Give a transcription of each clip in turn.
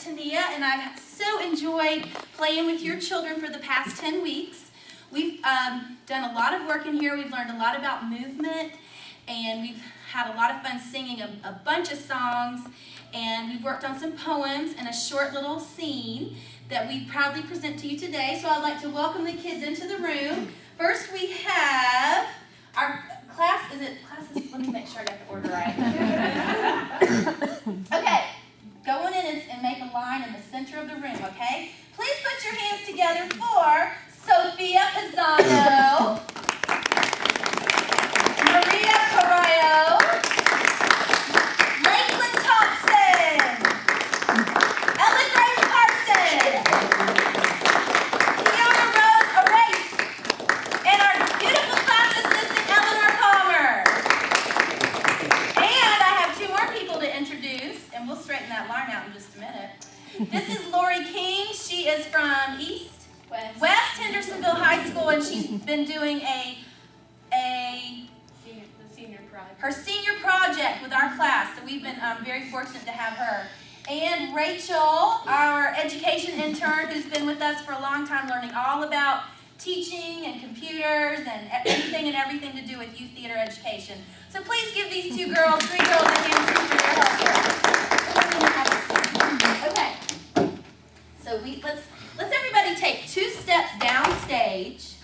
Tania, and I've so enjoyed playing with your children for the past 10 weeks. We've done a lot of work in here. We've learned a lot about movement, and we've had a lot of fun singing a bunch of songs, and we've worked on some poems and a short little scene that we proudly present to you today. So I'd like to welcome the kids into the room. First we have our class, classes? Let me make sure I got the order right. Okay, go on in and make a line in the center of the room, okay? Please put your hands together for Sophia Pisano, Maria Carrillo, Lakeland Thompson, Ellen Grace Carson, Kiona Rose Arace, and our beautiful class assistant Eleanor Palmer. And I have two more people to introduce, and we'll straighten that line out in just a minute. This is Lori King. She is from West Hendersonville High School, and she's been doing her senior project with our class. So we've been very fortunate to have her. And Rachel, our education intern, who's been with us for a long time, learning all about teaching and computers and anything and everything to do with youth theater education. So please give these three girls a hand for their help here. Okay. So let's everybody take 2 steps downstage.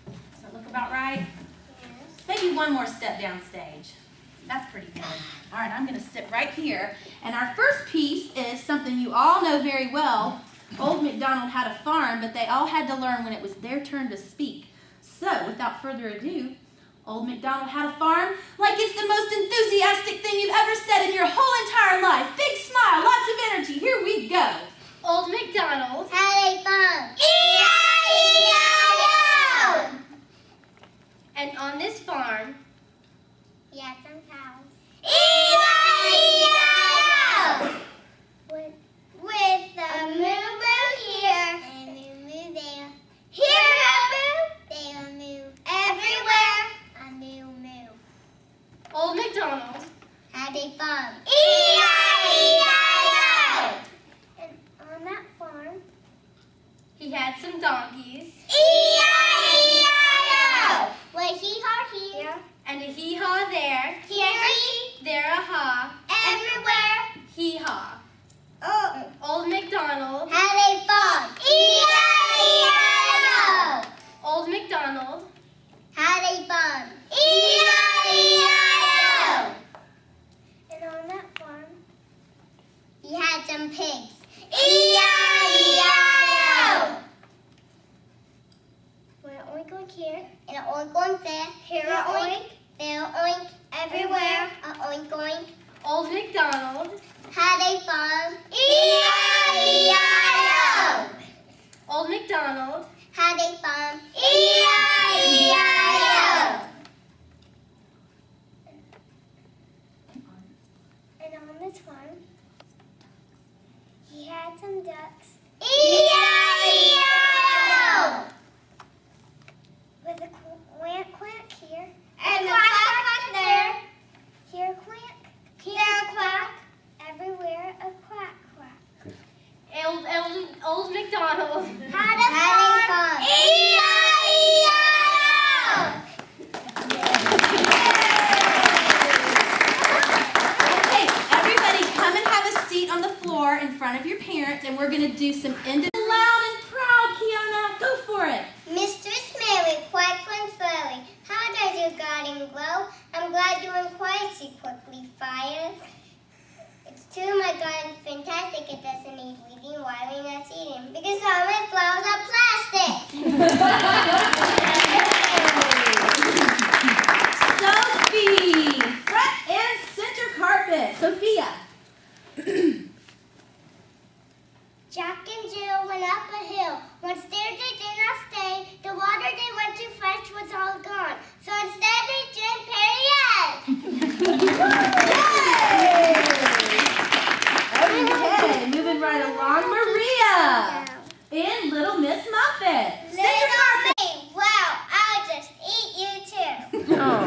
Does that look about right? Yes. Maybe 1 more step downstage. That's pretty good. All right, I'm going to sit right here. And our first piece is something you all know very well. Old MacDonald had a farm, but they all had to learn when it was their turn to speak. So, without further ado, Old MacDonald had a farm like it's the most enthusiastic thing you've ever said in your whole entire life. Big smile, lots of energy. Here we go. Old MacDonald had a farm. E-I-E-I-O! And on this farm, he had some cows. E-I-E-I-O! With a moo-moo here and a moo-moo there. Here a moo, there a moo. Everywhere a moo-moo. Old MacDonald had a farm. E-I-E-I-O! And on that farm, he had some donkeys. E-I-E-I-O! With a hee-haw here. And a hee-haw there. Here a hee. There a haw. Everywhere. Hee-haw. Oh. Old MacDonald had a farm. E-I-E-I-O! Old MacDonald had a farm. E-I-E-I-O! And on that farm, he had some pigs. E-I-E-I-O! We're oink oink here, and an oink oink there. Here a oink, there a oink, everywhere a oink oink. Old MacDonald had a farm. E-I-E-I-O! Old MacDonald had a farm. E-I-E-I-O! And on this farm, he had some ducks. E-I-E-I-O! With a quack quack here. And a quack quack there. Here a quack. Here a quack. Everywhere a quack quack. Old MacDonald had a farm. E-I-E-I-O! Okay, everybody come and have a seat on the floor in front of your parents, and we're going to do some loud and proud, Kiona. Go for it. Mistress Mary, quack and furry, how does your garden grow? I'm glad you inquired, she quickly fired. It's true, my garden's fantastic. It doesn't need weeding, watering, or seeding, because all my flowers are plastic. Sophie, front and center carpet. Sophia. Jack and Jill went up a hill. Once there they did not stay. The water they went to fetch was all gone. So instead they drank Perrier. Okay, moving right along, Maria. And Little Miss Muffet. Center carpet. Wow, I'll just eat you too. Yay!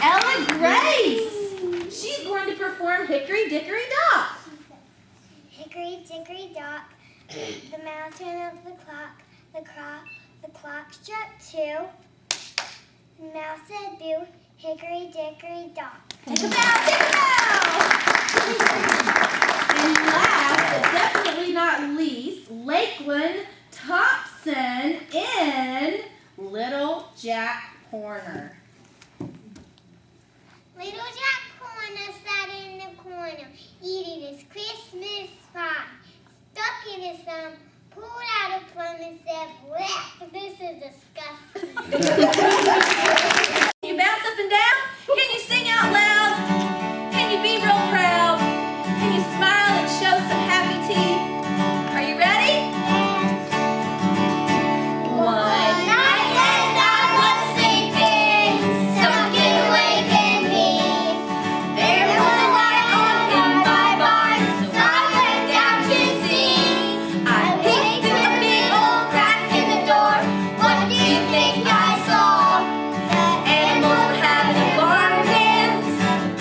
Ella Gray. hickory dock. The mouse ran up the clock. The clock struck 2. The mouse said boo, hickory dickory dock. Take a bow, take a bow! And last, but definitely not least, Lakeland Thompson in Little Jack Horner. Little Jack Horner sat in the corner, eating his Christmas pie. Stuck in his thumb, pulled out a plum and said, "Blech, this is disgusting." Can you bounce up and down? Can you sing out loud? Can you be real proud? Can you smile and show some happy teeth? Are you ready? One night as I was sleeping, something awakened me. There was a light on in my barn, so I went down to see. I peeked through a big old crack in the door. What do you think I saw? The animals were having a barn dance,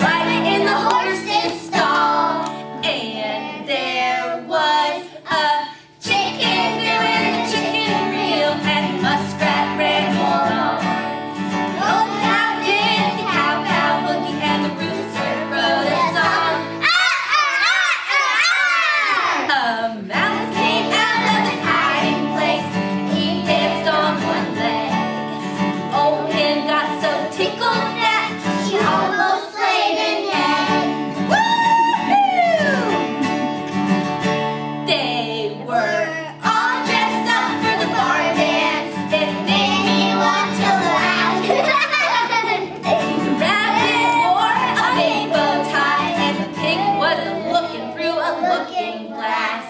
right in the horse's stall. And there was a chicken doing a chicken reel, and muskrat ran along. Old cow did the cow boogie, and the rooster wrote a song. A mouse came out of his hiding place, he danced on one leg. Old hen got so tickled that she almost laid an egg. Woo-hoo! They were all dressed up for the barn dance. It made me want to laugh. The rabbit wore a big bow tie, and the pig was looking through a looking glass.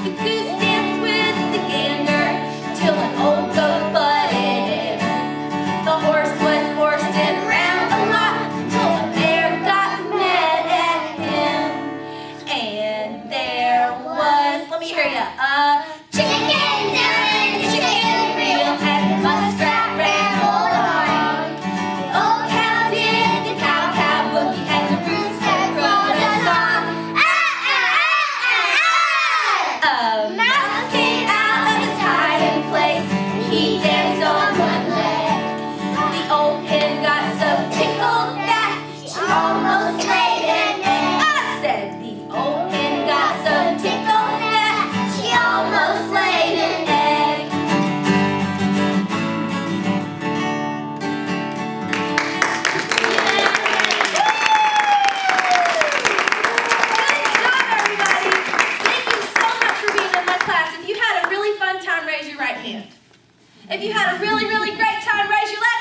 The goose danced with the gander till an old goat butted in. The horse was horsing around a lot till the bear got mad at him. And there was, let me hear ya, a chicken doing the chicken reel, and the muskrat ran along. The old cow did the cow boogie, and the rooster wrote a song. A mouse came out of his hiding place, he danced on one leg. The old hen got so tickled that she almost laid an egg. I said the old hen got so tickled that she almost laid an egg. Good job, everybody. Thank you so much for being in my class. If you had a really fun time, raise your right hand. If you had a really, really great time, raise your left